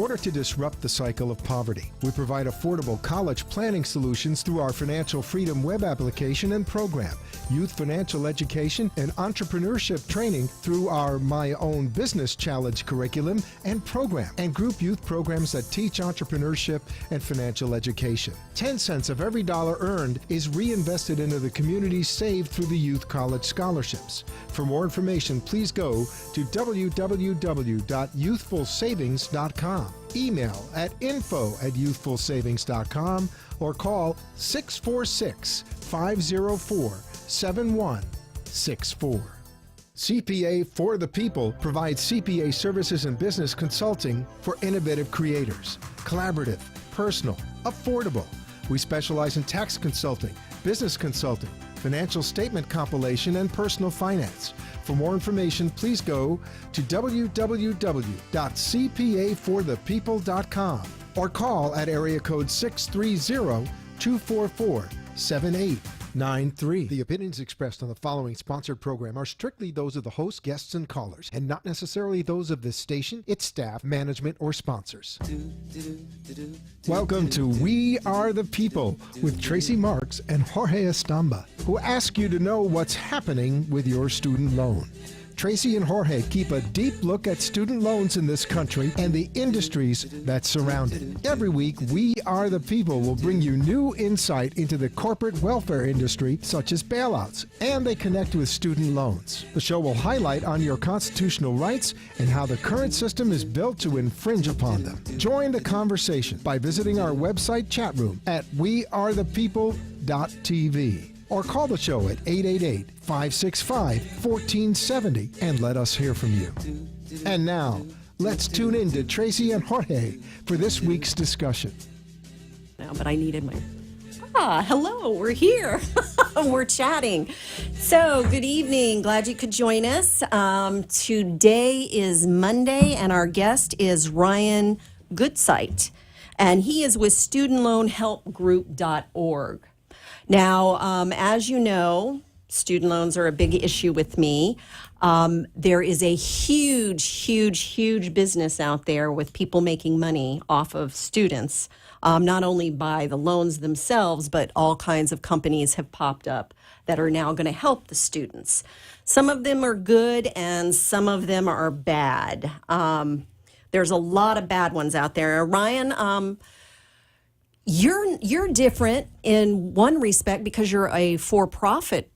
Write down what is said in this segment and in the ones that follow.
order to disrupt the cycle of poverty, we provide affordable college planning solutions through our Financial Freedom web application and program, youth financial education and entrepreneurship training through our My Own Business Challenge curriculum and program, and group youth programs that teach entrepreneurship and financial education. 10 cents of every dollar earned is reinvested into the communities saved through the Youth College Scholarships. For more information, please go to www.youthfulsavings.com. Email at info@youthfulsavings.com or call 646-504-7164. CPA for the People provides CPA services and business consulting for innovative creators. Collaborative, personal, affordable. We specialize in tax consulting, business consulting, financial statement compilation, and personal finance. For more information, please go to www.cpaforthepeople.com or call at area code 630-244-7893. The opinions expressed on the following sponsored program are strictly those of the host, guests, and callers, and not necessarily those of this station, its staff, management, or sponsors. Welcome to We Are the People with Tracy Marks and Jorge Estamba, who ask you to know what's happening with your student loan. Tracy and Jorge keep a deep look at student loans in this country and the industries that surround it. Every week, We Are the People will bring you new insight into the corporate welfare industry, such as bailouts, and they connect with student loans. The show will highlight on your constitutional rights and how the current system is built to infringe upon them. Join the conversation by visiting our website chat room at wearethepeople.tv. Or call the show at 888-565-1470 and let us hear from you. And now, let's tune in to Tracy and Jorge for this week's discussion. No, but I needed my... hello, we're here. We're chatting. So, good evening. Glad you could join us. Today is Monday, and our guest is Ryan Goodsight, and he is with StudentLoanHelpGroup.org. Now, as you know, student loans are a big issue with me. There is a huge business out there with people making money off of students, not only by the loans themselves, but all kinds of companies have popped up that are now going to help the students. Some of them are good and some of them are bad. There's a lot of bad ones out there. Ryan, You're different in one respect because you're a for-profit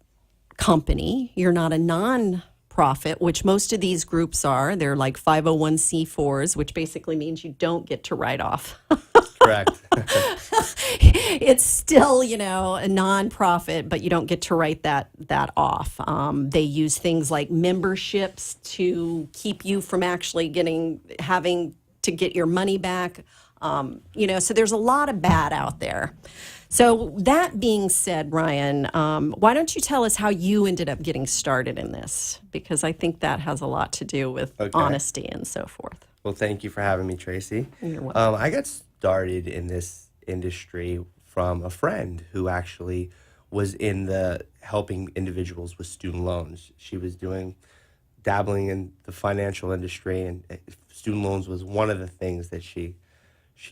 company. You're not a non-profit, which most of these groups are. They're like 501c4s, which basically means you don't get to write off. Correct. It's still, a non-profit, but you don't get to write that off. They use things like memberships to keep you from actually having to get your money back. So there's a lot of bad out there. So that being said, Ryan, why don't you tell us how you ended up getting started in this? Because I think that has a lot to do with honesty and so forth. Well, thank you for having me, Tracy. You're welcome. I got started in this industry from a friend who actually was in the helping individuals with student loans. She was dabbling in the financial industry, and student loans was one of the things that she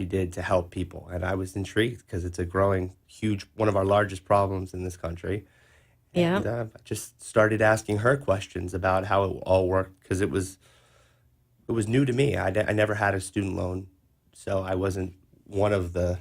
did to help people. And I was intrigued because it's a growing, huge, one of our largest problems in this country. Yeah. And I just started asking her questions about how it all worked because it was new to me. I never had a student loan, so I wasn't one of the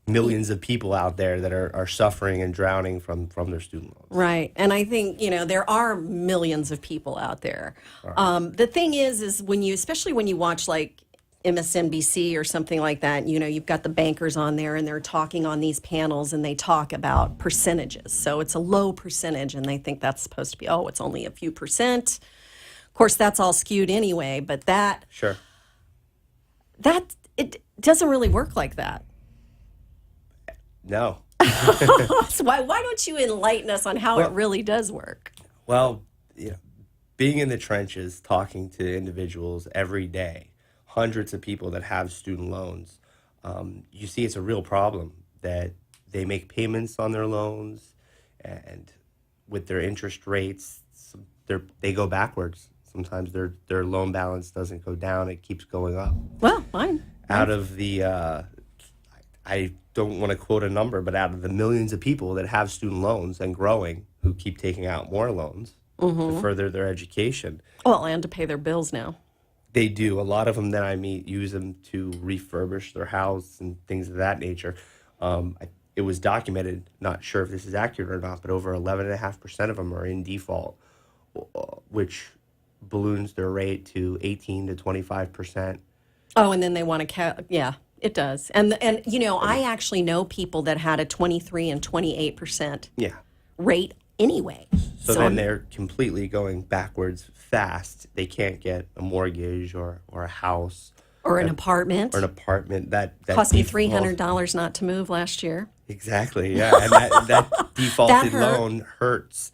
millions of people out there that are suffering and drowning from their student loans. Right. And I think, there are millions of people out there. Right. The thing is especially when you watch like MSNBC or something like that, you've got the bankers on there and they're talking on these panels and they talk about percentages. So it's a low percentage and they think that's supposed to be, it's only a few percent. Of course, that's all skewed anyway, but Sure. It doesn't really work like that. No. So why don't you enlighten us on how it really does work? Well, being in the trenches, talking to individuals every day, hundreds of people that have student loans, you see it's a real problem that they make payments on their loans, and with their interest rates, they go backwards. Sometimes their loan balance doesn't go down; it keeps going up. Well, fine. Out of the, I don't want to quote a number, but out of the millions of people that have student loans and growing, who keep taking out more loans to further their education, Well, and to pay their bills now. they do. A lot of them that I meet use them to refurbish their house and things of that nature. It was documented, not sure if this is accurate or not, but over 11.5% of them are in default, which balloons their rate to 18 to 25%. Oh, and then they want to, yeah, it does. And you know, I actually know people that had a 23 and 28% Yeah. rate anyway. So then they're completely going backwards fast. They can't get a mortgage or a house or an apartment. or an apartment. That Cost me default- $300 not to move last year. Exactly. Yeah, and that defaulted hurt. loan hurts.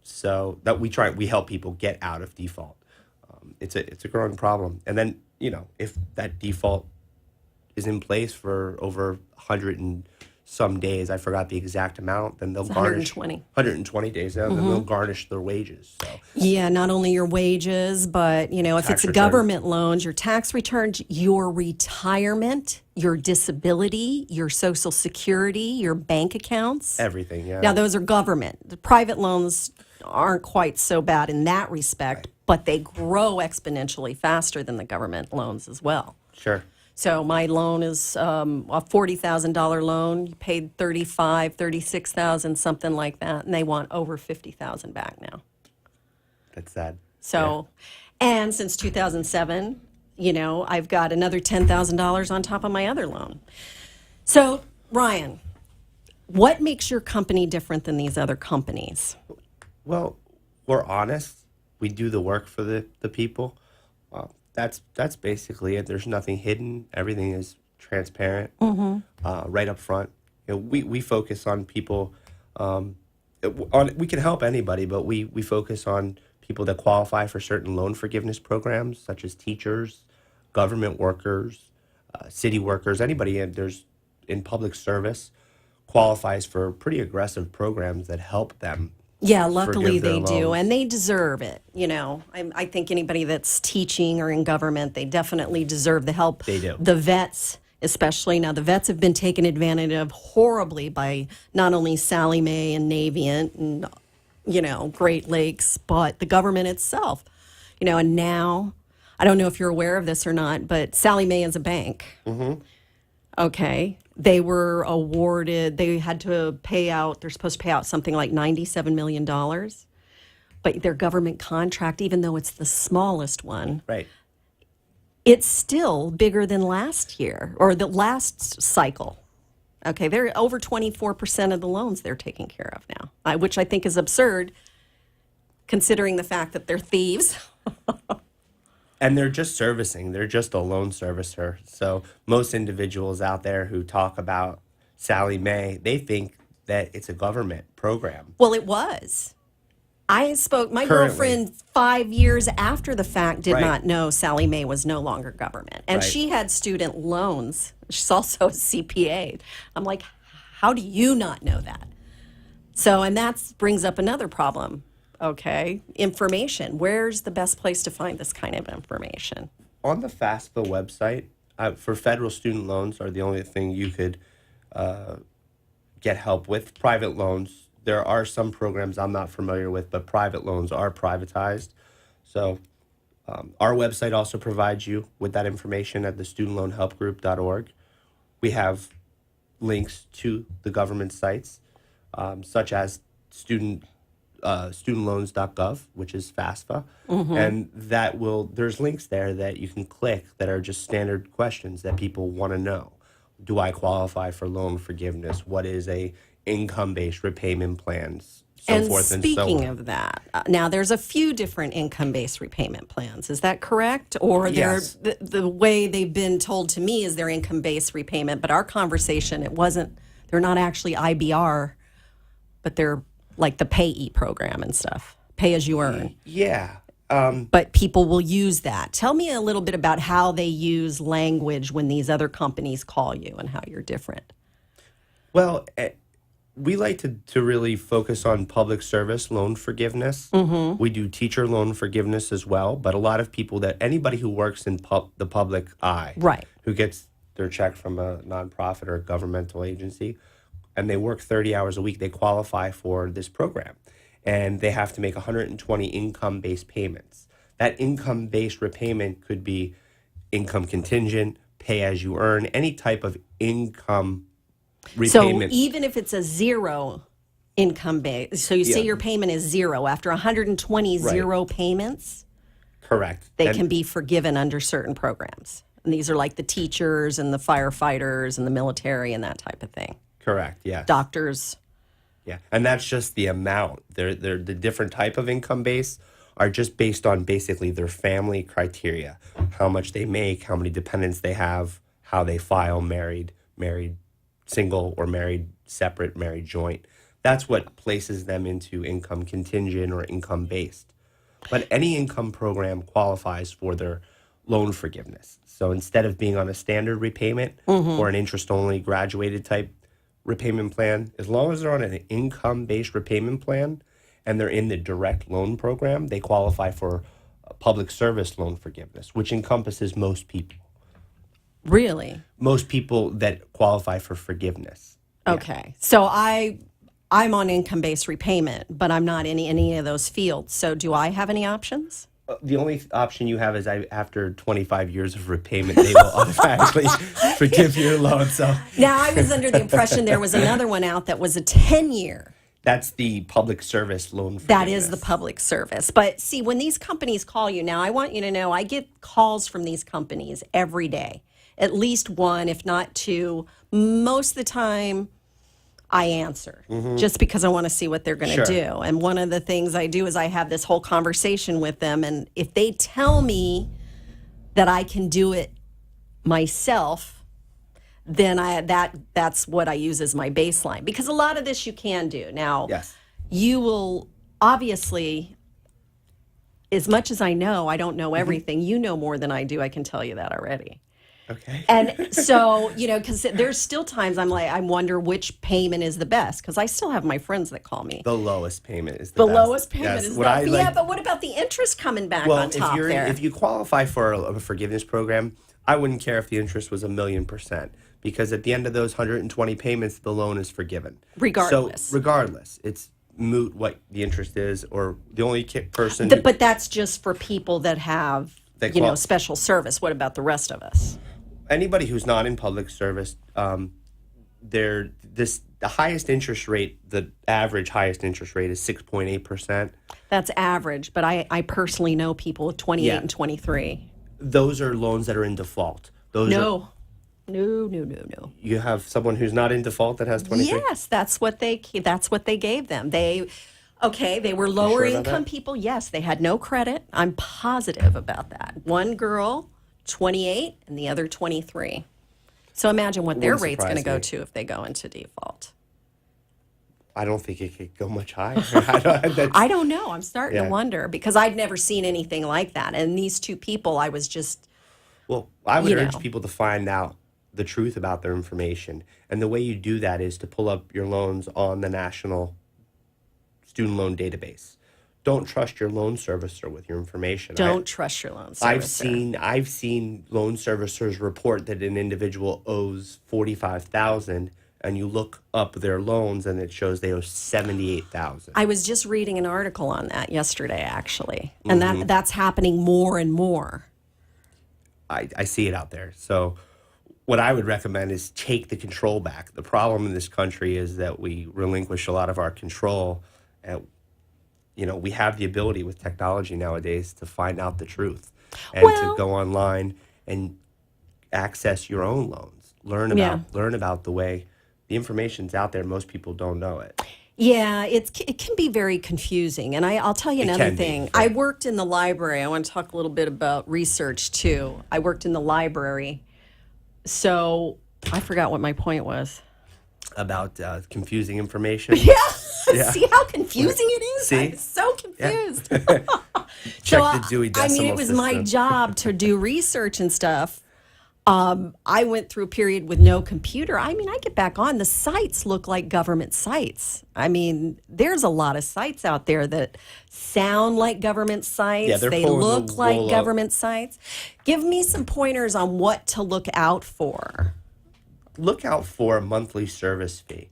So that we help people get out of default. It's a growing problem. And then if that default is in place for over 100 and some days, I forgot the exact amount, then they'll garnish 120 days. Then they'll garnish their wages. So Yeah, not only your wages, but if Tax it's a return. government loan, your tax returns, your retirement, your disability, your Social Security, your bank accounts. everything. Yeah. Now, those are government. The private loans aren't quite so bad in that respect, but they grow exponentially faster than the government loans as well. Sure. So my loan is a $40,000 loan. You paid $35,000, $36,000, something like that, and they want over $50,000 back now. That's sad. So, and since 2007, I've got another $10,000 on top of my other loan. So, Ryan, what makes your company different than these other companies? Well, we're honest. We do the work for the people. That's basically it. There's nothing hidden. Everything is transparent, right up front. We focus on people. We can help anybody, but we focus on people that qualify for certain loan forgiveness programs, such as teachers, government workers, city workers, anybody in public service qualifies for pretty aggressive programs that help them. Yeah, luckily Forgive their they do, loans. and they deserve it. I think anybody that's teaching or in government, they definitely deserve the help. They do. The vets, especially now, the vets have been taken advantage of horribly by not only Sally Mae and Navient and Great Lakes, but the government itself. And now, I don't know if you're aware of this or not, but Sally Mae is a bank. Mm-hmm. Okay. They were awarded, they had to pay out, they're supposed to pay out something like $97 million. But their government contract, even though it's the smallest one, Right. it's still bigger than last year or the last cycle. Okay, they're over 24% of the loans they're taking care of now, which I think is absurd considering the fact that they're thieves. And they're just servicing. They're just a loan servicer. So most individuals out there who talk about Sally Mae, they think that it's a government program. Well, it was. My Currently. girlfriend 5 years after the fact did Right. not know Sally Mae was no longer government. And Right. she had student loans. She's also a CPA. I'm like, how do you not know that? So, and that brings up another problem. Okay, information. Where's the best place to find this kind of information? On the FAFSA website, for federal student loans are the only thing you could get help with. Private loans, there are some programs I'm not familiar with, but private loans are privatized. So our website also provides you with that information at the studentloanhelpgroup.org. We have links to the government sites, such as studentloans.gov, which is FAFSA, and there's links there that you can click that are just standard questions that people want to know. Do I qualify for loan forgiveness? What is a income-based repayment plans? So And forth and so speaking on. of that, now there's a few different income-based repayment plans. Is that correct? Or Yes. the way they've been told to me is they're income-based repayment, but our conversation, they're not actually IBR, but they're like the payee program and stuff, pay as you earn. Yeah. But people will use that. Tell me a little bit about how they use language when these other companies call you and how you're different. Well, we like to really focus on public service loan forgiveness. We do teacher loan forgiveness as well, but a lot of people anybody who works in the public eye, Right. who gets their check from a nonprofit or a governmental agency, and they work 30 hours a week, they qualify for this program. And they have to make 120 income-based payments. That income-based repayment could be income contingent, pay as you earn, any type of income So repayment. even if it's a zero income base, so you say Yeah. your payment is zero, after 120 zero payments, Correct. they And- can be forgiven under certain programs. And these are like the teachers and the firefighters and the military and that type of thing. Correct, yes. Doctors. Yeah, and that's just the amount. They're the different type of income base are just based on basically their family criteria, how much they make, how many dependents they have, how they file married single or married separate, married joint. That's what places them into income contingent or income based. But any income program qualifies for their loan forgiveness. So instead of being on a standard repayment or an interest only graduated type repayment plan, as long as they're on an income based repayment plan and they're in the direct loan program, they qualify for public service loan forgiveness, which encompasses most people. Really? Most people that qualify for forgiveness. Okay. So I'm on income-based repayment, but I'm not in any of those fields. So do I have any options? The only option you have is after 25 years of repayment, they will automatically forgive your loan. So Now, I was under the impression there was another one out that was a 10-year. that's the public service loan forgiveness. That is the public service. But see, when these companies call you now, I want you to know I get calls from these companies every day, at least one, if not two. Most of the time, I answer just because I want to see what they're going to Sure. do. And one of the things I do is I have this whole conversation with them. And if they tell me that I can do it myself, then that's what I use as my baseline. Because a lot of this you can do. Now, Yes. you will obviously, as much as I know, I don't know everything. You know more than I do. I can tell you that already. Okay. And so, because there's still times I wonder which payment is the best, because I still have my friends that call me. The lowest payment is The best. lowest payment Yes. is What the I like- yeah, but what about the interest coming back Well, on top there? if you qualify for a forgiveness program, I wouldn't care if the interest was 1,000,000%, because at the end of those 120 payments, the loan is forgiven. Regardless. So regardless, it's moot what the interest is, or the only person. who- But that's just for people that have, They qual- special service. What about the rest of us? Anybody who's not in public service, the highest interest rate, the average highest interest rate is 6.8%. That's average, but I personally know people with 28 Yeah. and 23. Those are loans that are in default. Those are, No. you have someone who's not in default that has 23. Yes, that's what they gave them. They were lower about income that? people. Yes, they had no credit. I'm positive about that. One girl, 28, and the other 23. So imagine what their Wouldn't rate's going to surprise go me. to if they go into default. I don't think it could go much higher. I don't know. I'm starting Yeah. to wonder because I'd never seen anything like that. And these two people, I was just Well, I would You urge know. people to find out the truth about their information. And the way you do that is to pull up your loans on the National Student Loan Database. Don't trust your loan servicer with your information. don't trust your loan I've servicer. I've seen loan servicers report that an individual owes $45,000, and you look up their loans and it shows they owe $78,000. I was just reading an article on that yesterday, actually. And that's happening more and more. I see it out there. So what I would recommend is take the control back. The problem in this country is that we relinquish a lot of our control. And, we have the ability with technology nowadays to find out the truth and Well- to go online and access your own loans. Learn Yeah. about the way the information's out there. Most people don't know it. Yeah, it can be very confusing. And I'll tell you another can be, thing. sure. I worked in the library. I want to talk a little bit about research, too. I worked in the library. So I forgot what my point was. About confusing information. Yeah. See how confusing it is? See? I'm so confused. Check the Dewey Decimal it was my System. job to do research and stuff I went through a period with no computer. I mean, I get back on, the sites look like government sites. I mean, there's a lot of sites out there that sound like government sites. Yeah, they're they full of look the like roll-up. government sites. Give me some pointers on what to look out for. Look out for a monthly service fee.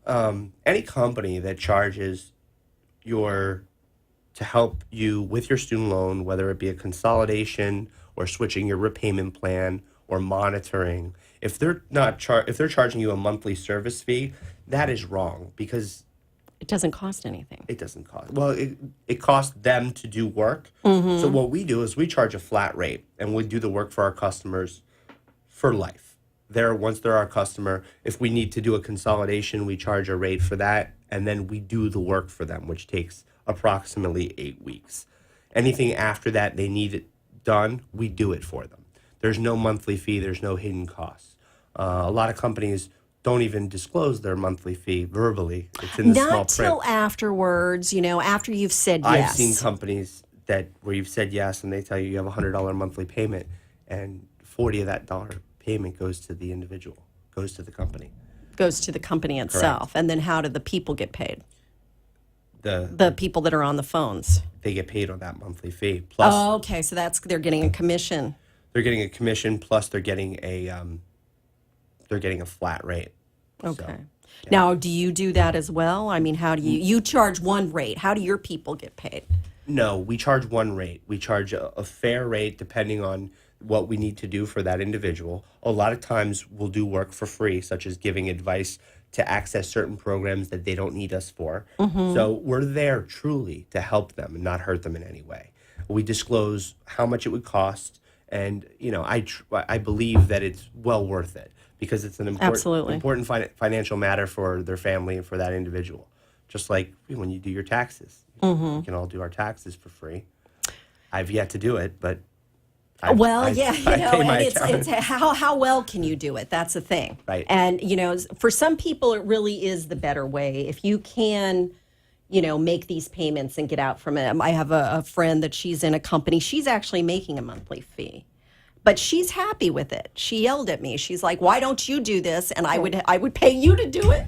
Any company that charges to help you with your student loan, whether it be a consolidation or switching your repayment plan or monitoring, if they're charging you a monthly service fee, that is wrong because It doesn't cost anything. it doesn't cost. Well, it costs them to do work. So what we do is we charge a flat rate and we do the work for our customers for life. Once they're our customer, if we need to do a consolidation, we charge a rate for that, and then we do the work for them, which takes approximately 8 weeks. Anything after that they need it done, we do it for them. There's no monthly fee. There's no hidden costs. A lot of companies don't even disclose their monthly fee verbally. It's in the small Not print. till afterwards, after you've said I've yes. seen companies where you've said yes and they tell you have a $100 monthly payment and 40 of that dollar payment goes to the individual, goes to the company. Goes to the company itself. And then how do the people get paid? The people that are on the phones. They get paid on that monthly fee. Plus Oh, okay. So they're getting a commission. they're getting a commission, plus they're getting a flat rate. Okay. So, Now, do you do that as well? I mean, how do you charge one rate? How do your people get paid? no, we charge one rate. We charge a fair rate depending on what we need to do for that individual. A lot of times we'll do work for free, such as giving advice to access certain programs that they don't need us for. So we're there truly to help them and not hurt them in any way. We disclose how much it would cost, and I believe that it's well worth it because it's an Absolutely. important financial matter for their family and for that individual. Just like when you do your taxes, we can all do our taxes for free. I've yet to do it, but I pay my and accountant. it's how well can you do it? That's the thing. Right. And, for some people, it really is the better way. If you can, make these payments and get out from it. I have a friend that she's in a company. She's actually making a monthly fee, but she's happy with it. She yelled at me. She's like, "Why don't you do this?" And I would pay you to do it,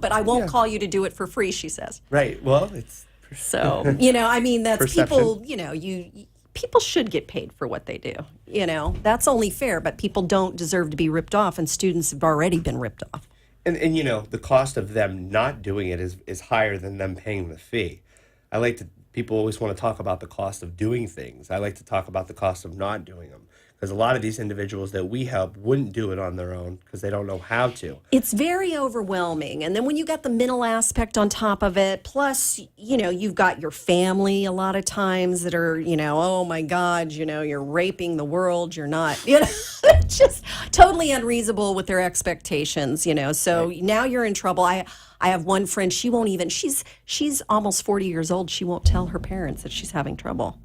but I won't call you to do it for free, she says. Right. Well, it's So, that's Perception. people, people should get paid for what they do. That's only fair, but people don't deserve to be ripped off, and students have already been ripped off. and the cost of them not doing it is higher than them paying the fee. People always want to talk about the cost of doing things. I like to talk about the cost of not doing them. Because a lot of these individuals that we help wouldn't do it on their own because they don't know how to. It's very overwhelming. And then when you got the mental aspect on top of it, plus, you've got your family a lot of times that are, oh my God, you're raping the world. You're not, just totally unreasonable with their expectations, So now you're in trouble. I have one friend, she won't even, she's almost 40 years old. She won't tell her parents that she's having trouble.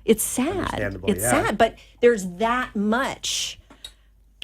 It's sad. Understandable, It's yeah. sad, but there's that much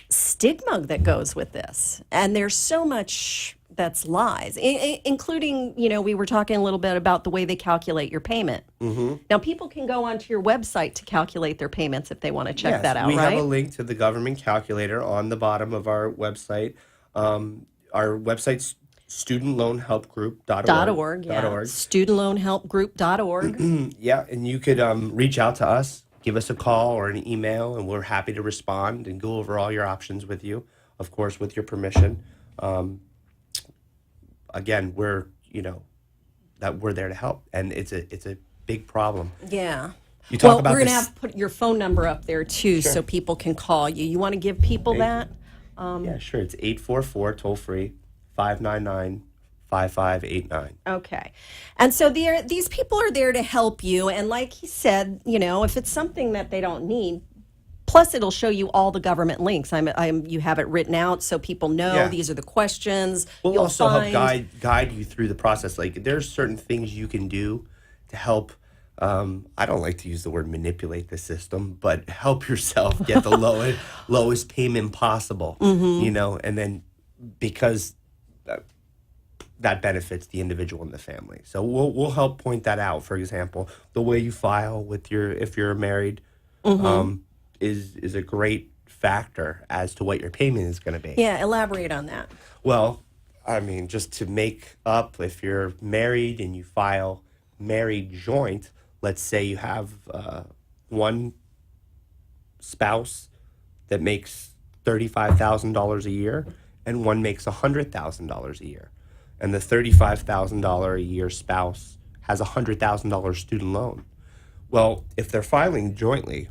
stigma that goes with this. And there's so much that's lies, including, we were talking a little bit about the way they calculate your payment. Now, people can go onto your website to calculate their payments if they want to check Yes, that out, we right? have a link to the government calculator on the bottom of our website. Our website's studentloanhelpgroup.org. .org, yeah. Studentloanhelpgroup.org. Yeah, and you could reach out to us, give us a call or an email, and we're happy to respond and go over all your options with you, of course, with your permission. Again, we're there to help, and it's a big problem. Yeah. You talk Well, about we're going to this- have to put your phone number up there, too, so people can call you. You want to give people that? Yeah, sure. It's 844 toll free 599-5589. Okay. And so these people are there to help you. And like he said, if it's something that they don't need, plus it'll show you all the government links. You have it written out so people know Yeah. these are the questions. We'll you'll also find. help guide you through the process. Like there's certain things you can do to help. I don't like to use the word manipulate the system, but help yourself get the lowest payment possible. And then because that benefits the individual and the family. So we'll help point that out. For example, the way you file if you're married is a great factor as to what your payment is going to be. Yeah, elaborate on that. Well, I mean, just to make up, if you're married and you file married joint, let's say you have one spouse that makes $35,000 a year and one makes $100,000 a year. And the $35,000 a year spouse has a $100,000 student loan. Well, if they're filing jointly,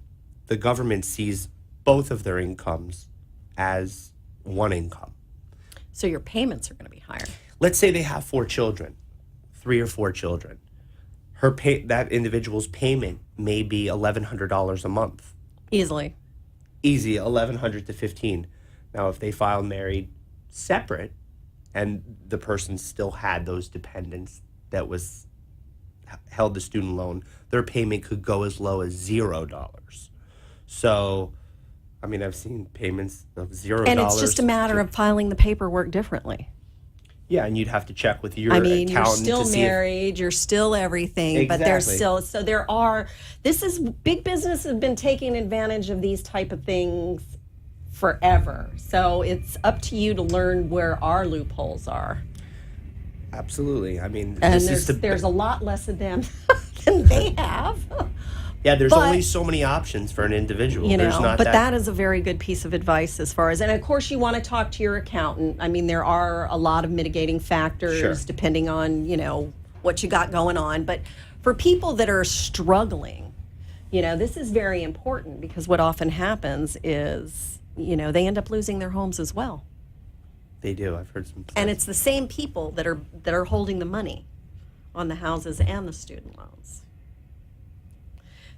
the government sees both of their incomes as one income. So your payments are going to be higher. Let's say they have 4 children, 3 or 4 children. That individual's payment may be $1,100 a month. Easily. Easy, $1,100 to $1,500. Now, if they file married separate, and the person still had those dependents that held the student loan, their payment could go as low as $0. So, I mean, I've seen payments of $0. And it's just a matter of filing the paperwork differently. Yeah, and you'd have to check with your I mean, you're accountant still to see married, you're still everything, but there's Exactly. still, big business has been taking advantage of these type of things forever. So it's up to you to learn where our loopholes are. Absolutely. I mean, And this is there's a lot less of them than they have. yeah. There's but- only so many options for an individual. You There's know, not but that is a very good piece of advice as far as, and of course you want to talk to your accountant. I mean, there are a lot of mitigating factors Sure. depending on, what you got going on. But for people that are struggling, this is very important because what often happens is, they end up losing their homes as well. They do. I've heard some. And it's the same people that are holding the money on the houses and the student loans.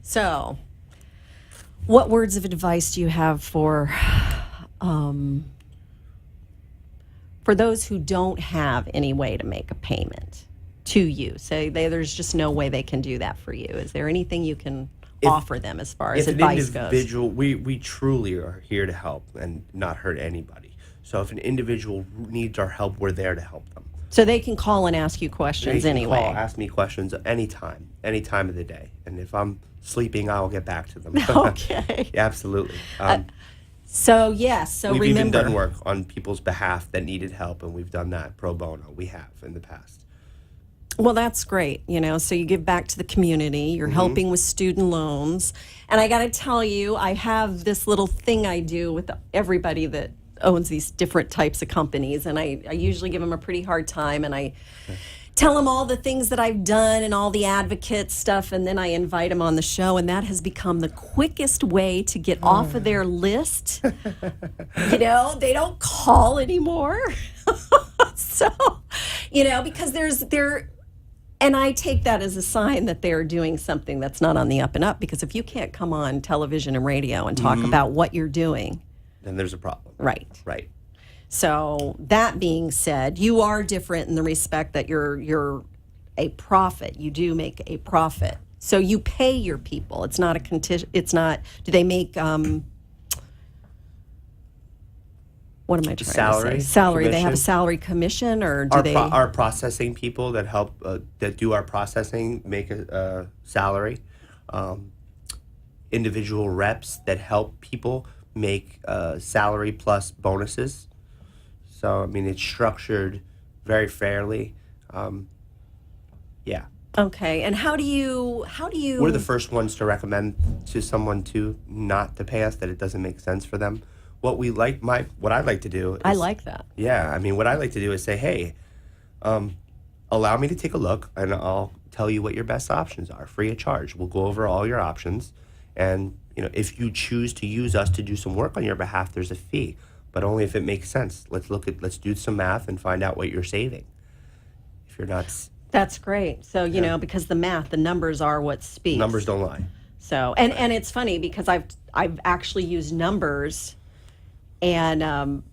So, what words of advice do you have for those who don't have any way to make a payment to you? Say there's just no way they can do that for you. Is there anything you can offer them as far as If an advice goes? individual, we truly are here to help and not hurt anybody. So if an individual needs our help, we're there to help them. So they can call and ask you They questions can anyway. call, ask me questions any time of the day. And if I'm sleeping, I'll get back to them. Okay. Yeah, absolutely. So yes, so We've remember. even done work on people's behalf that needed help, and we've done that pro bono. We have in the past. Well, that's great. So you give back to the community. You're helping with student loans. And I got to tell you, I have this little thing I do with everybody that owns these different types of companies. And I usually give them a pretty hard time. And I tell them all the things that I've done and all the advocate stuff. And then I invite them on the show. And that has become the quickest way to get off of their list. They don't call anymore. So, because and I take that as a sign that they're doing something that's not on the up and up, because if you can't come on television and radio and talk about what you're doing, Then there's a problem. right. Right. So that being said, you are different in the respect that you're a profit. You do make a profit. So you pay your people. It's not do they make what am I trying to Salary, say? Salary. They have a commission? salary commission, or do they? Our processing people that help that do our processing make a salary. Individual reps that help people make salary plus bonuses. So I mean, it's structured very fairly. Yeah, Okay, and how do you? we're the first ones to recommend to someone not to pay us, that it doesn't make sense for them. What I like to do is, I like that. Yeah, I mean, what I like to do is say, hey, allow me to take a look, and I'll tell you what your best options are, free of charge. We'll go over all your options, and if you choose to use us to do some work on your behalf, there's a fee, but only if it makes sense. Let's do some math and find out what you're saving. If you're not, That's great. So because the numbers are what speaks. numbers don't lie. So and it's funny because I've actually used numbers and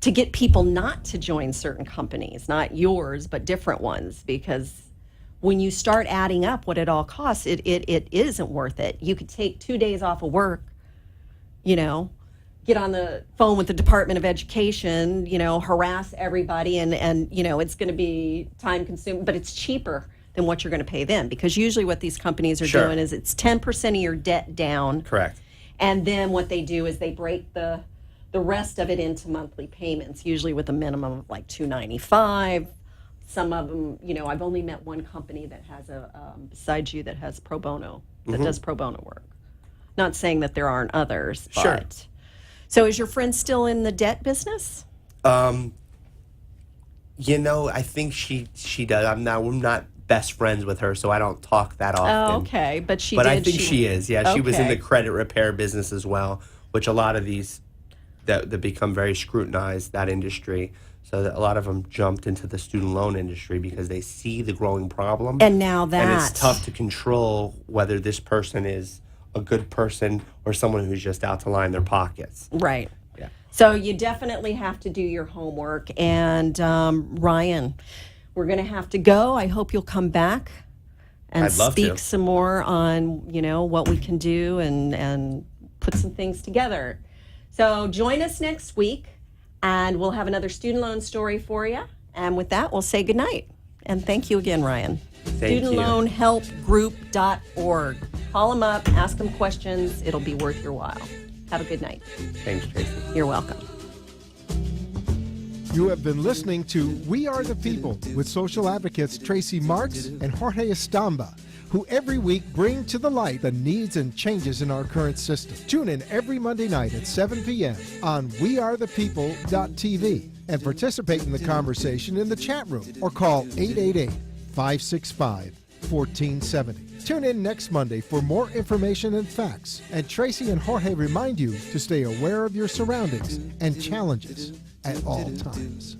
to get people not to join certain companies, not yours, but different ones, because when you start adding up what it all costs, it isn't worth it. You could take 2 days off of work, get on the phone with the Department of Education, harass everybody, and it's going to be time consuming, but it's cheaper than what you're going to pay them, because usually what these companies are Sure. doing is it's 10% of your debt down. Correct. And then what they do is they break the rest of it into monthly payments, usually with a minimum of like $295. Some of them, you know, I've only met one company that has besides you, that has pro bono, that does pro bono work. Not saying that there aren't others, but. Sure. So is your friend still in the debt business? You know, I think she does. I'm not best friends with her, so I don't talk that often. Oh, okay, but But I think she is. Yeah, she was in Okay. the credit repair business as well, which a lot of these that become very scrutinized, that industry. So that a lot of them jumped into the student loan industry because they see the growing problem. And now And that. it's tough to control whether this person is a good person or someone who's just out to line their pockets. Right. Yeah. So you definitely have to do your homework. And Ryan, we're going to have to go. I hope you'll come back and I'd love speak to. some more on, you know, what we can do and put some things together. So join us next week, and we'll have another student loan story for you. And with that, we'll say goodnight. And thank you again, Ryan. Thank you. StudentLoanHelpGroup.org. Call them up, ask them questions. It'll be worth your while. Have a good night. Thanks, Tracy. You're welcome. You have been listening to We Are the People with social advocates Tracy Marks and Jorge Estamba, who every week bring to the light the needs and changes in our current system. Tune in every Monday night at 7 p.m. on wearethepeople.tv and participate in the conversation in the chat room or call 888-565-1470. Tune in next Monday for more information and facts. And Tracy and Jorge remind you to stay aware of your surroundings and challenges at all times.